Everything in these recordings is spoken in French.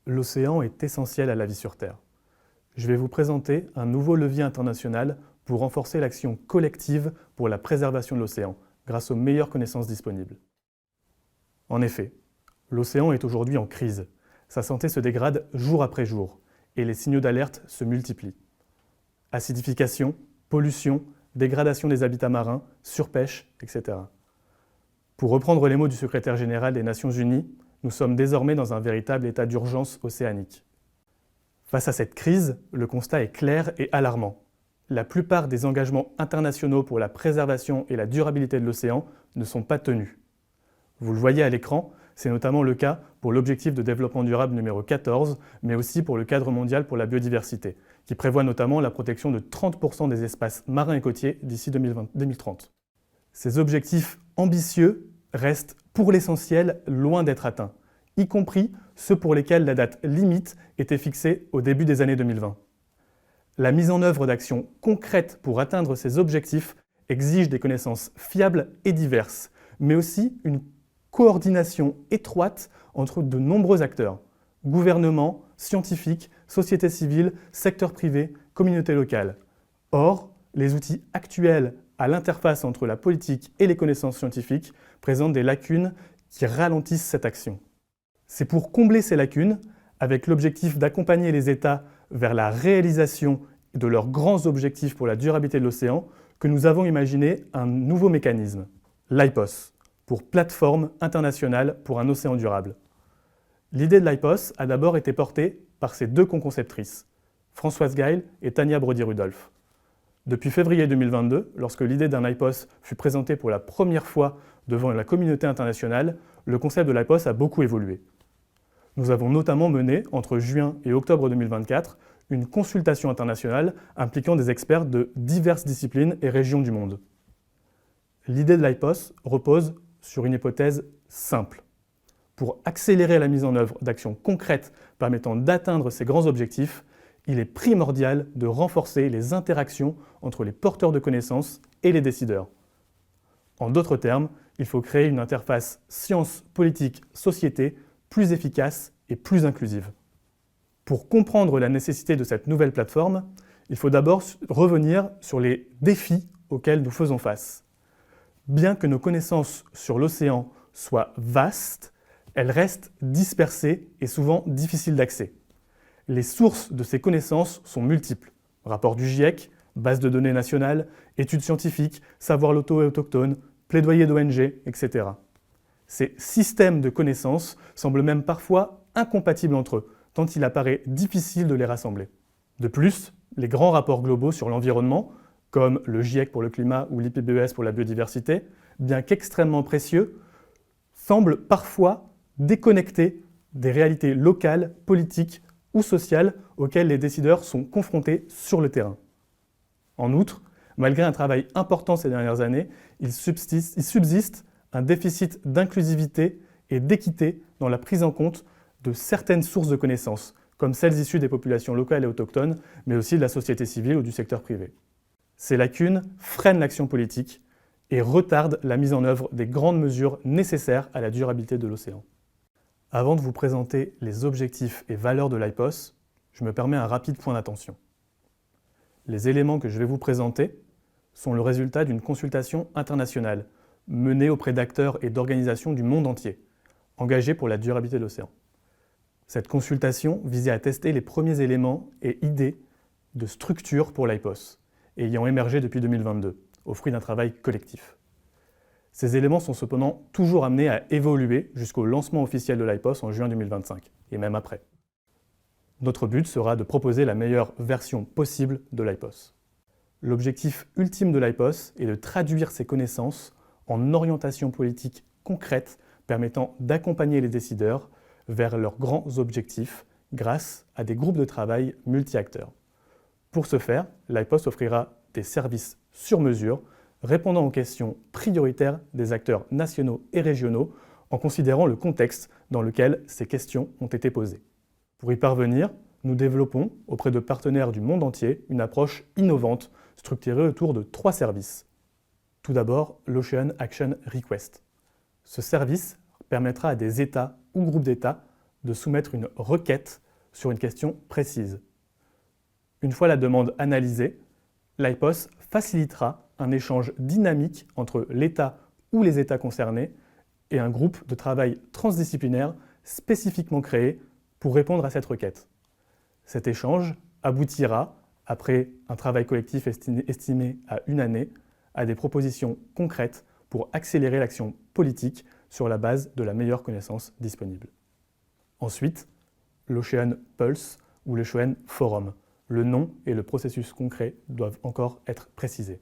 L'océan est essentiel à la vie sur Terre. Je vais vous présenter un nouveau levier international pour renforcer l'action collective pour la préservation de l'océan, grâce aux meilleures connaissances disponibles. En effet, l'océan est aujourd'hui en crise. Sa santé se dégrade jour après jour et les signaux d'alerte se multiplient. Acidification, pollution, dégradation des habitats marins, surpêche, etc. Pour reprendre les mots du secrétaire général des Nations Unies, nous sommes désormais dans un véritable état d'urgence océanique. Face à cette crise, le constat est clair et alarmant. La plupart des engagements internationaux pour la préservation et la durabilité de l'océan ne sont pas tenus. Vous le voyez à l'écran, c'est notamment le cas pour l'objectif de développement durable numéro 14, mais aussi pour le cadre mondial pour la biodiversité, qui prévoit notamment la protection de 30% des espaces marins et côtiers d'ici 2030. Ces objectifs ambitieux restent pour l'essentiel loin d'être atteints, y compris ceux pour lesquels la date limite était fixée au début des années 2020. La mise en œuvre d'actions concrètes pour atteindre ces objectifs exige des connaissances fiables et diverses, mais aussi une coordination étroite entre de nombreux acteurs, gouvernements, scientifiques, sociétés civiles, secteur privé, communautés locales. Or, les outils actuels à l'interface entre la politique et les connaissances scientifiques présentent des lacunes qui ralentissent cette action. C'est pour combler ces lacunes, avec l'objectif d'accompagner les États vers la réalisation de leurs grands objectifs pour la durabilité de l'océan, que nous avons imaginé un nouveau mécanisme, l'IPOS, pour Plateforme internationale pour un océan durable. L'idée de l'IPOS a d'abord été portée par ses deux co-conceptrices, Françoise Gail et Tania Brody-Rudolph. Depuis février 2022, lorsque l'idée d'un IPOS fut présentée pour la première fois devant la communauté internationale, le concept de l'IPOS a beaucoup évolué. Nous avons notamment mené, entre juin et octobre 2024, une consultation internationale impliquant des experts de diverses disciplines et régions du monde. L'idée de l'IPOS repose sur une hypothèse simple. Pour accélérer la mise en œuvre d'actions concrètes permettant d'atteindre ces grands objectifs, il est primordial de renforcer les interactions entre les porteurs de connaissances et les décideurs. En d'autres termes, il faut créer une interface science, politique, société plus efficace et plus inclusive. Pour comprendre la nécessité de cette nouvelle plateforme, il faut d'abord revenir sur les défis auxquels nous faisons face. Bien que nos connaissances sur l'océan soient vastes, elles restent dispersées et souvent difficiles d'accès. Les sources de ces connaissances sont multiples. Rapports du GIEC, bases de données nationales, études scientifiques, savoirs locaux et autochtones, plaidoyers d'ONG, etc. Ces systèmes de connaissances semblent même parfois incompatibles entre eux, tant il apparaît difficile de les rassembler. De plus, les grands rapports globaux sur l'environnement, comme le GIEC pour le climat ou l'IPBES pour la biodiversité, bien qu'extrêmement précieux, semblent parfois déconnectés des réalités locales, politiques ou sociales auxquelles les décideurs sont confrontés sur le terrain. En outre, malgré un travail important ces dernières années, il subsiste un déficit d'inclusivité et d'équité dans la prise en compte de certaines sources de connaissances, comme celles issues des populations locales et autochtones, mais aussi de la société civile ou du secteur privé. Ces lacunes freinent l'action politique et retardent la mise en œuvre des grandes mesures nécessaires à la durabilité de l'océan. Avant de vous présenter les objectifs et valeurs de l'IPOS, je me permets un rapide point d'attention. Les éléments que je vais vous présenter sont le résultat d'une consultation internationale menée auprès d'acteurs et d'organisations du monde entier, engagés pour la durabilité de l'océan. Cette consultation visait à tester les premiers éléments et idées de structure pour l'IPOS, ayant émergé depuis 2022, au fruit d'un travail collectif. Ces éléments sont cependant toujours amenés à évoluer jusqu'au lancement officiel de l'IPOS en juin 2025, et même après. Notre but sera de proposer la meilleure version possible de l'IPOS. L'objectif ultime de l'IPOS est de traduire ces connaissances en orientation politique concrète permettant d'accompagner les décideurs vers leurs grands objectifs grâce à des groupes de travail multi-acteurs. Pour ce faire, l'IPOS offrira des services sur mesure répondant aux questions prioritaires des acteurs nationaux et régionaux en considérant le contexte dans lequel ces questions ont été posées. Pour y parvenir, nous développons, auprès de partenaires du monde entier, une approche innovante structurée autour de 3 services. Tout d'abord, l'Ocean Action Request. Ce service permettra à des États ou groupes d'États de soumettre une requête sur une question précise. Une fois la demande analysée, l'IPOS facilitera un échange dynamique entre l'État ou les États concernés et un groupe de travail transdisciplinaire spécifiquement créé pour répondre à cette requête. Cet échange aboutira, après un travail collectif estimé à 1 année, à des propositions concrètes pour accélérer l'action politique sur la base de la meilleure connaissance disponible. Ensuite, l'Ocean Pulse ou l'Ocean Forum. Le nom et le processus concret doivent encore être précisés.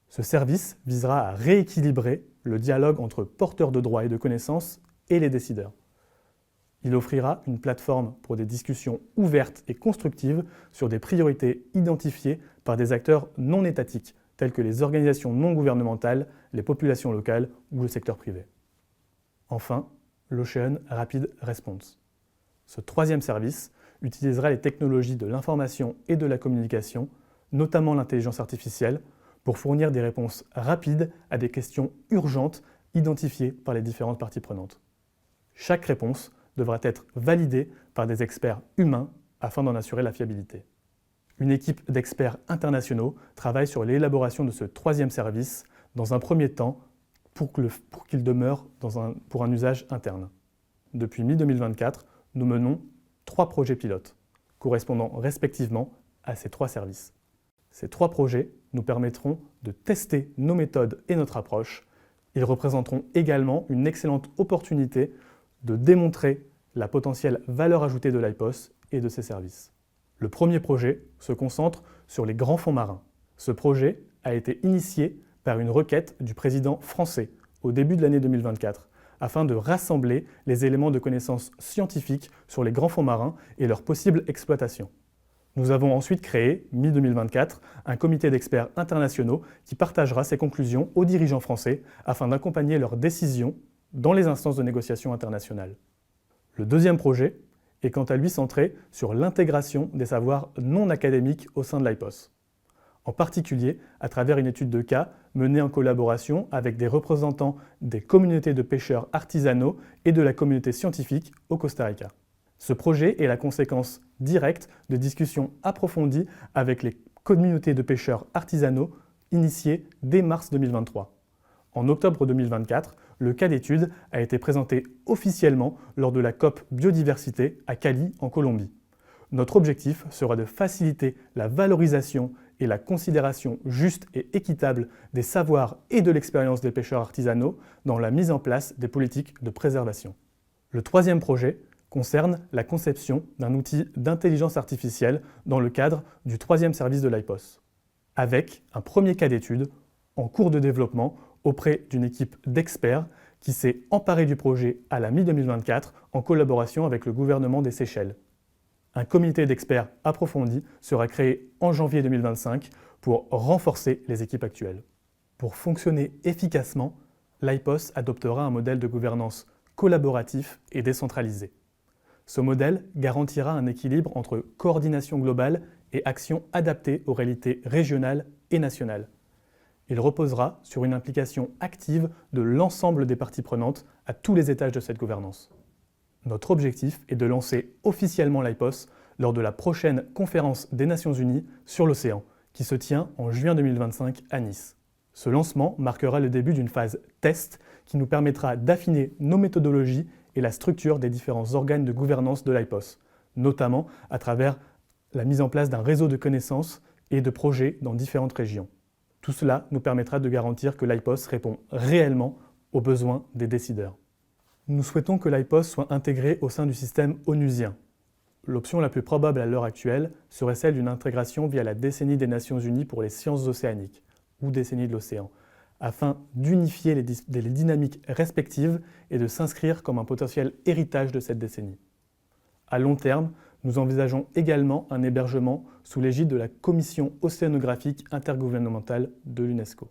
Ce service visera à rééquilibrer le dialogue entre porteurs de droits et de connaissances et les décideurs. Il offrira une plateforme pour des discussions ouvertes et constructives sur des priorités identifiées par des acteurs non étatiques, tels que les organisations non gouvernementales, les populations locales ou le secteur privé. Enfin, l'Ocean Rapid Response. Ce troisième service utilisera les technologies de l'information et de la communication, notamment l'intelligence artificielle, pour fournir des réponses rapides à des questions urgentes identifiées par les différentes parties prenantes. Chaque réponse devra être validée par des experts humains afin d'en assurer la fiabilité. Une équipe d'experts internationaux travaille sur l'élaboration de ce troisième service dans un premier temps pour qu'il demeure pour un usage interne. Depuis mi-2024, nous menons 3 projets pilotes, correspondant respectivement à ces 3 services. Ces 3 projets nous permettront de tester nos méthodes et notre approche. Ils représenteront également une excellente opportunité de démontrer la potentielle valeur ajoutée de l'IPOS et de ses services. Le premier projet se concentre sur les grands fonds marins. Ce projet a été initié par une requête du président français au début de l'année 2024 afin de rassembler les éléments de connaissances scientifiques sur les grands fonds marins et leur possible exploitation. Nous avons ensuite créé, mi-2024, un comité d'experts internationaux qui partagera ses conclusions aux dirigeants français afin d'accompagner leurs décisions dans les instances de négociation internationales. Le deuxième projet est quant à lui centré sur l'intégration des savoirs non académiques au sein de l'IPOS, en particulier à travers une étude de cas menée en collaboration avec des représentants des communautés de pêcheurs artisanaux et de la communauté scientifique au Costa Rica. Ce projet est la conséquence directe de discussions approfondies avec les communautés de pêcheurs artisanaux initiées dès mars 2023. En octobre 2024, le cas d'étude a été présenté officiellement lors de la COP Biodiversité à Cali, en Colombie. Notre objectif sera de faciliter la valorisation et la considération juste et équitable des savoirs et de l'expérience des pêcheurs artisanaux dans la mise en place des politiques de préservation. Le troisième projet concerne la conception d'un outil d'intelligence artificielle dans le cadre du troisième service de l'IPOS, avec un premier cas d'étude en cours de développement auprès d'une équipe d'experts qui s'est emparée du projet à la mi-2024 en collaboration avec le gouvernement des Seychelles. Un comité d'experts approfondi sera créé en janvier 2025 pour renforcer les équipes actuelles. Pour fonctionner efficacement, l'IPOS adoptera un modèle de gouvernance collaboratif et décentralisé. Ce modèle garantira un équilibre entre coordination globale et action adaptée aux réalités régionales et nationales. Il reposera sur une implication active de l'ensemble des parties prenantes à tous les étages de cette gouvernance. Notre objectif est de lancer officiellement l'IPOS lors de la prochaine conférence des Nations Unies sur l'océan, qui se tient en juin 2025 à Nice. Ce lancement marquera le début d'une phase test qui nous permettra d'affiner nos méthodologies et la structure des différents organes de gouvernance de l'IPOS, notamment à travers la mise en place d'un réseau de connaissances et de projets dans différentes régions. Tout cela nous permettra de garantir que l'IPOS répond réellement aux besoins des décideurs. Nous souhaitons que l'IPOS soit intégré au sein du système onusien. L'option la plus probable à l'heure actuelle serait celle d'une intégration via la décennie des Nations Unies pour les sciences océaniques, ou décennie de l'océan, afin d'unifier les dynamiques respectives et de s'inscrire comme un potentiel héritage de cette décennie. À long terme, nous envisageons également un hébergement sous l'égide de la Commission océanographique intergouvernementale de l'UNESCO.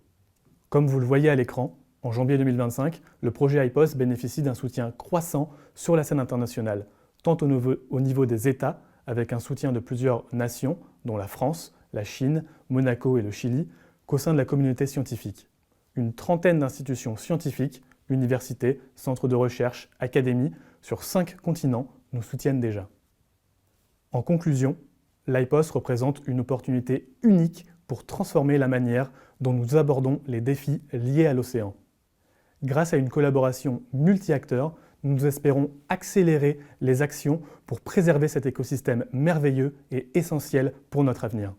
Comme vous le voyez à l'écran, en janvier 2025, le projet IPOS bénéficie d'un soutien croissant sur la scène internationale, tant au niveau des États, avec un soutien de plusieurs nations, dont la France, la Chine, Monaco et le Chili, qu'au sein de la communauté scientifique. Une trentaine d'institutions scientifiques, universités, centres de recherche, académies, sur 5 continents nous soutiennent déjà. En conclusion, l'IPOS représente une opportunité unique pour transformer la manière dont nous abordons les défis liés à l'océan. Grâce à une collaboration multi-acteurs, nous espérons accélérer les actions pour préserver cet écosystème merveilleux et essentiel pour notre avenir.